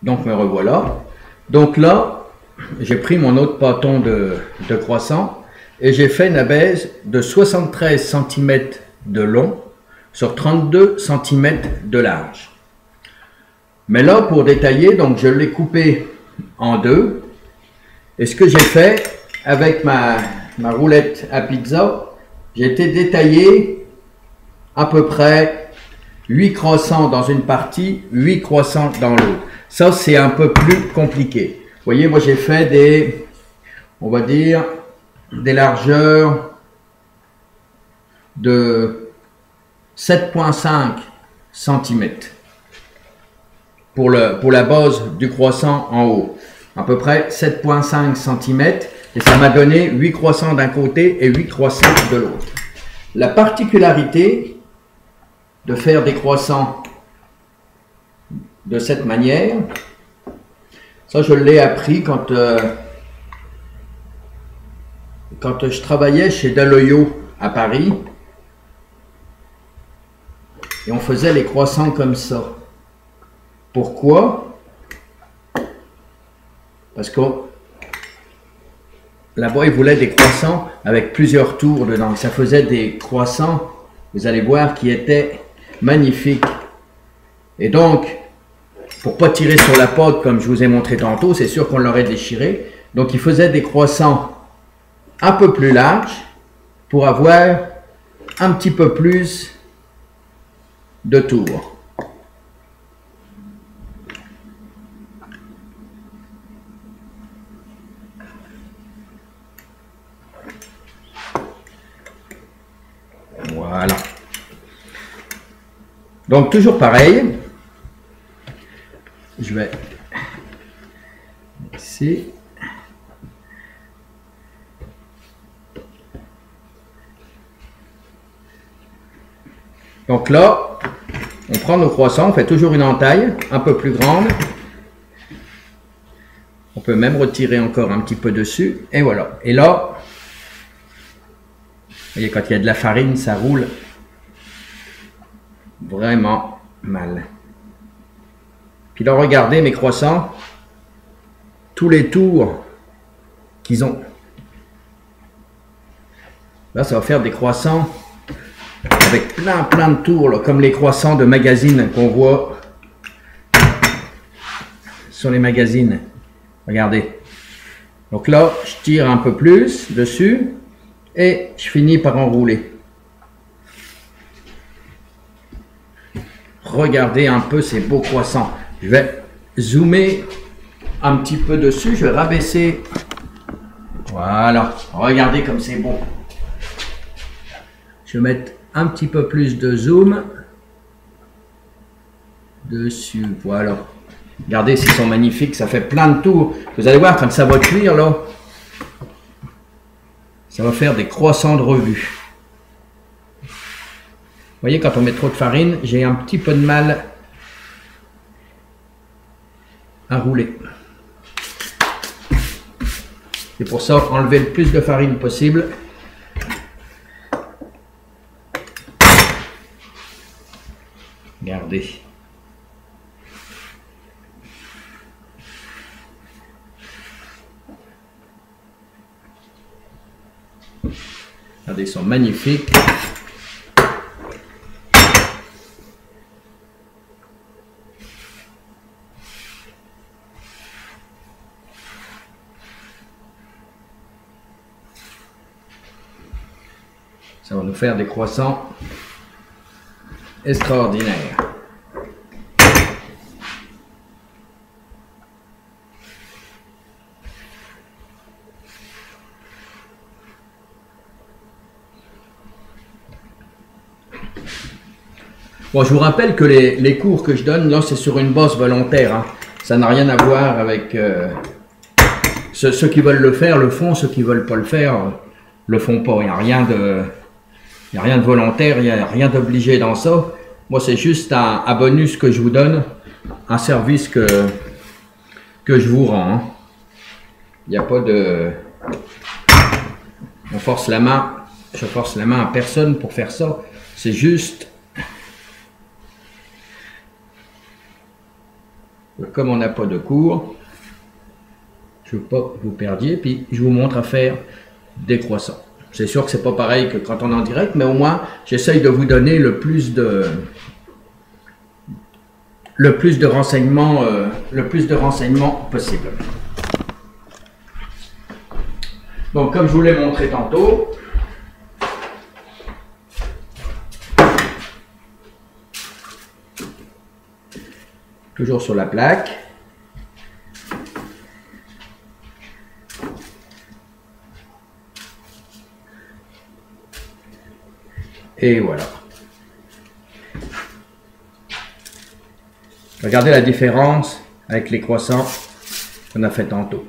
Donc me revoilà. Donc là, j'ai pris mon autre bâton de croissant et j'ai fait une abaisse de 73 cm de long sur 32 cm de large. Mais là, pour détailler, donc je l'ai coupé en deux. Et ce que j'ai fait avec ma roulette à pizza, j'ai été détaillé à peu près 8 croissants dans une partie, 8 croissants dans l'autre. Ça, c'est un peu plus compliqué. Vous voyez, moi j'ai fait des, on va dire, des largeurs de 7,5 cm pour la base du croissant en haut. À peu près 7,5 cm et ça m'a donné 8 croissants d'un côté et 8 croissants de l'autre. La particularité de faire des croissants de cette manière, ça je l'ai appris quand je travaillais chez Daloyo à Paris et on faisait les croissants comme ça. Pourquoi? Parce que là-bas, ils voulaient des croissants avec plusieurs tours dedans. Ça faisait des croissants, vous allez voir, qui étaient magnifiques. Et donc, pour pas tirer sur la pâte comme je vous ai montré tantôt, c'est sûr qu'on l'aurait déchiré. Donc, ils faisaient des croissants un peu plus larges pour avoir un petit peu plus de tours. Voilà. Donc, toujours pareil. Je vais ici. Donc là, on prend nos croissants, on fait toujours une entaille un peu plus grande. On peut même retirer encore un petit peu dessus. Et voilà. Et là, vous voyez, quand il y a de la farine, ça roule vraiment mal. Puis là, regardez mes croissants, tous les tours qu'ils ont. Là, ça va faire des croissants avec plein de tours, là, comme les croissants de magazines qu'on voit sur les magazines. Regardez. Donc là, je tire un peu plus dessus et je finis par enrouler. Regardez un peu ces beaux croissants. Je vais zoomer un petit peu dessus. Je vais rabaisser. Voilà. Regardez comme c'est beau. Je vais mettre un petit peu plus de zoom dessus. Voilà. Regardez s'ils sont magnifiques. Ça fait plein de tours. Vous allez voir quand ça va cuire là. Ça va faire des croissants de revue. Vous voyez, quand on met trop de farine, j'ai un petit peu de mal à rouler. C'est pour ça, enlever le plus de farine possible. Regardez. Regardez, ils sont magnifiques. Ça va nous faire des croissants extraordinaires. Bon, je vous rappelle que les cours que je donne, là, c'est sur une base volontaire. Hein. Ça n'a rien à voir avec... ceux qui veulent le faire, le font. Ceux qui ne veulent pas le faire, le font pas. Il n'y a rien de volontaire, il n'y a rien d'obligé dans ça. Moi, c'est juste un bonus que je vous donne, un service que je vous rends. Hein. Il n'y a pas de... On force la main, je force la main à personne pour faire ça. C'est juste Comme on n'a pas de cours, je ne veux pas que vous perdiez, puis je vous montre à faire des croissants. C'est sûr que c'est pas pareil que quand on est en direct, mais au moins j'essaye de vous donner le plus de renseignements possible. Donc comme je vous l'ai montré tantôt, toujours sur la plaque. Et voilà. Regardez la différence avec les croissants qu'on a fait tantôt.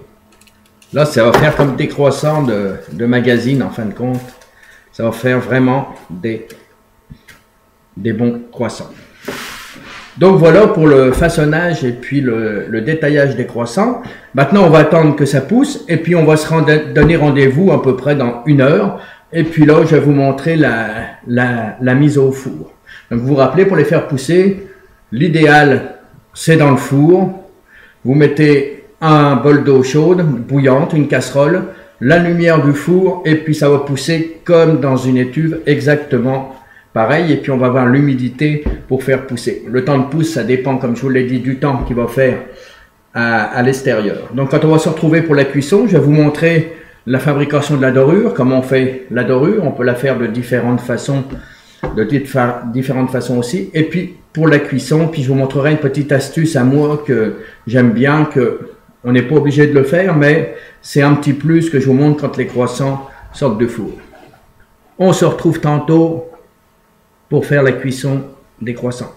Là, ça va faire comme des croissants de magazine en fin de compte. Ça va faire vraiment des bons croissants. Donc voilà pour le façonnage et puis le détaillage des croissants. Maintenant, on va attendre que ça pousse et puis on va se donner rendez-vous à peu près dans 1 heure. Et puis là, je vais vous montrer la mise au four. Donc vous vous rappelez, pour les faire pousser, l'idéal, c'est dans le four. Vous mettez un bol d'eau chaude, bouillante, une casserole, la lumière du four, et puis ça va pousser comme dans une étuve, exactement pareil. Et puis on va avoir l'humidité pour faire pousser. Le temps de pousse, ça dépend, comme je vous l'ai dit, du temps qu'il va faire à l'extérieur. Donc quand on va se retrouver pour la cuisson, je vais vous montrer la fabrication de la dorure. Comment on fait la dorure? On peut la faire de différentes façons, aussi. Et puis pour la cuisson, puis je vous montrerai une petite astuce à moi que j'aime bien, que on n'est pas obligé de le faire, mais c'est un petit plus que je vous montre quand les croissants sortent du four. On se retrouve tantôt pour faire la cuisson des croissants.